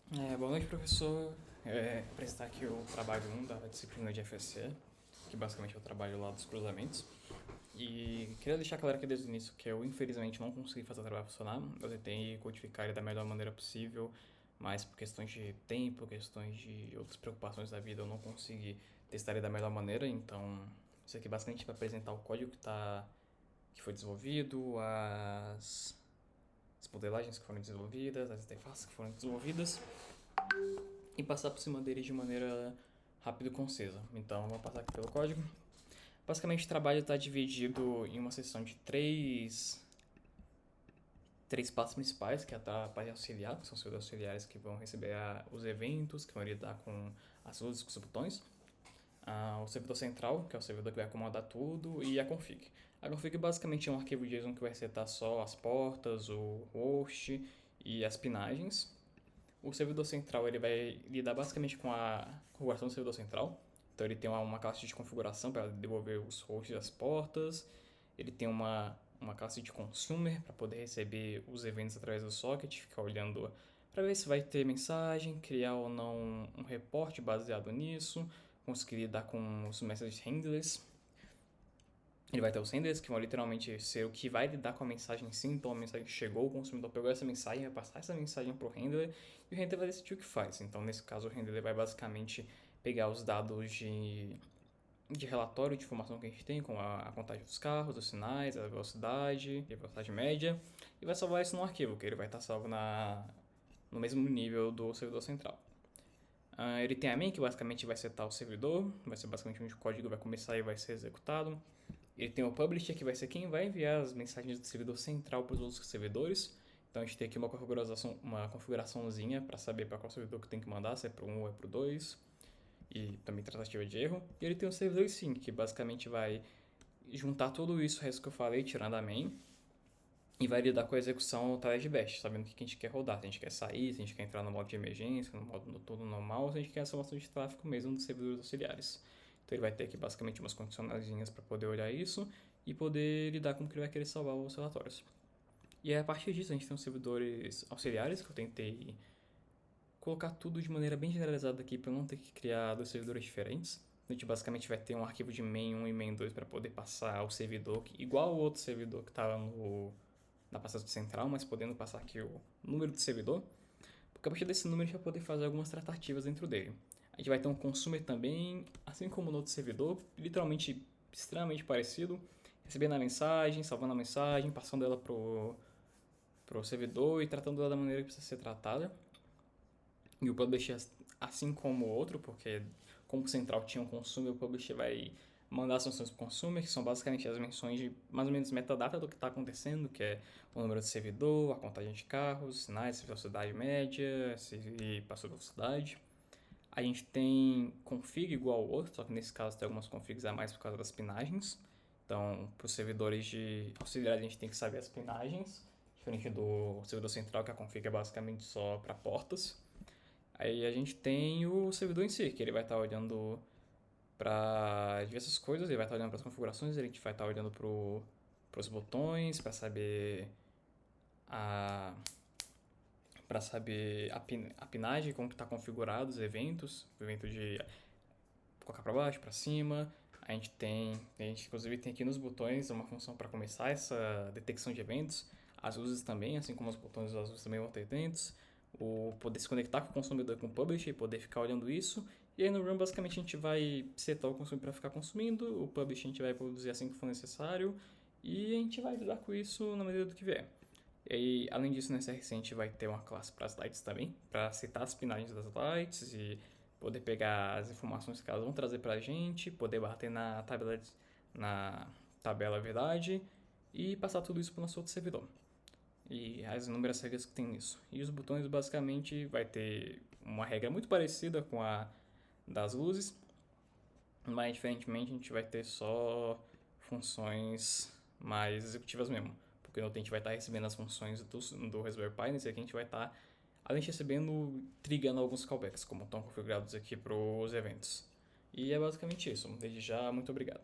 Boa noite, professor. Apresentar aqui o trabalho 1 da disciplina de FSE, que basicamente é o trabalho lá dos cruzamentos. E queria deixar claro aqui desde o início que eu, infelizmente, não consegui fazer o trabalho funcionar. Eu tentei codificar ele da melhor maneira possível, mas por questões de tempo, questões de outras preocupações da vida, eu não consegui testar ele da melhor maneira. Então, isso aqui basicamente vai apresentar o código que foi desenvolvido, as modelagens que foram desenvolvidas, as interfaces que foram desenvolvidas e passar por cima dele de maneira rápida e concisa. Então, vamos passar aqui pelo código. Basicamente, o trabalho está dividido em uma seção de três passos principais, que é a parte auxiliar, que são os seus auxiliares que vão receber os eventos, que vão lidar com as luzes, com os botões. O servidor central, que é o servidor que vai comandar tudo, e a config. A config basicamente é um arquivo JSON que vai setar só as portas, o host e as pinagens. O servidor central ele vai lidar basicamente com a configuração do servidor central. Então ele tem uma classe de configuração para devolver os hosts e as portas. Ele tem uma classe de consumer para poder receber os eventos através do socket, ficar olhando para ver se vai ter mensagem, criar ou não um reporte baseado nisso, conseguir lidar com os message handlers. Ele vai ter os handlers que vão literalmente ser o que vai lidar com a mensagem em si. Então a mensagem chegou, o consumidor pegou essa mensagem, vai passar essa mensagem para o handler e o handler vai decidir o que faz. Então nesse caso o handler vai basicamente pegar os dados de relatório de informação que a gente tem, com a contagem dos carros, os sinais, a velocidade média, e vai salvar isso num arquivo, que ele vai estar salvo no mesmo nível do servidor central. Ele tem a main, que basicamente vai setar o servidor, vai ser basicamente onde o código vai começar e vai ser executado. Ele tem o publisher, que vai ser quem vai enviar as mensagens do servidor central para os outros servidores. Então a gente tem aqui uma configuraçãozinha para saber para qual servidor que tem que mandar, se é para o 1 ou é para o 2. E também tratativa de erro. E ele tem o servidor sync, que basicamente vai juntar tudo isso, o resto que eu falei, tirando a main, e vai lidar com a execução através de bash, sabendo o que a gente quer rodar. Se a gente quer sair, se a gente quer entrar no modo de emergência, no modo todo normal, se a gente quer a salvação de tráfego mesmo dos servidores auxiliares. Então ele vai ter aqui basicamente umas condicionalzinhas para poder olhar isso e poder lidar com o que ele vai querer salvar os relatórios. E a partir disso a gente tem os servidores auxiliares, que eu tentei colocar tudo de maneira bem generalizada aqui para não ter que criar dois servidores diferentes. A gente basicamente vai ter um arquivo de main 1 e main 2 para poder passar ao servidor, igual o outro servidor que estava na passagem central, mas podendo passar aqui o número do servidor, porque a partir desse número a gente vai poder fazer algumas tratativas dentro dele. A gente vai ter um consumer também, assim como no outro servidor, literalmente extremamente parecido, recebendo a mensagem, salvando a mensagem, passando ela pro servidor e tratando ela da maneira que precisa ser tratada. E o publisher, assim como o outro, porque como o central tinha um consumer, o publisher vai mandar as funções para o consumer, que são basicamente as menções de mais ou menos metadata do que está acontecendo, que é o número de servidor, a contagem de carros, sinais, velocidade média, se passou velocidade. A gente tem config igual ao outro, só que nesse caso tem algumas configs a mais por causa das pinagens. Então, para os servidores de auxiliar, a gente tem que saber as pinagens, diferente do servidor central, que a config é basicamente só para portas. Aí a gente tem o servidor em si, que ele vai estar olhando para diversas coisas, ele vai estar olhando para as configurações, ele vai estar olhando para os botões, a para saber a pinagem, como está configurado os eventos, o evento de colocar para baixo, para cima. A gente inclusive tem aqui nos botões uma função para começar essa detecção de eventos. As luzes também, assim como os botões das luzes também vão ter eventos. O poder se conectar com o consumidor e com o publisher e poder ficar olhando isso. E aí no run basicamente a gente vai setar o consumidor para ficar consumindo, o publisher a gente vai produzir assim que for necessário e a gente vai lidar com isso na medida do que vier. E aí, além disso, nessa recente vai ter uma classe para as lights também, para citar as pinagens das lights e poder pegar as informações que elas vão trazer para a gente, poder bater na tabela verdade e passar tudo isso para o nosso outro servidor. E as inúmeras regras que tem nisso. E os botões basicamente vai ter uma regra muito parecida com a das luzes, mas diferentemente a gente vai ter só funções mais executivas mesmo. Porque no a gente vai estar recebendo as funções do Raspberry Pi, nesse aqui a gente vai estar, além de recebendo, trigando alguns callbacks, como estão configurados aqui para os eventos. E é basicamente isso. Desde já, muito obrigado.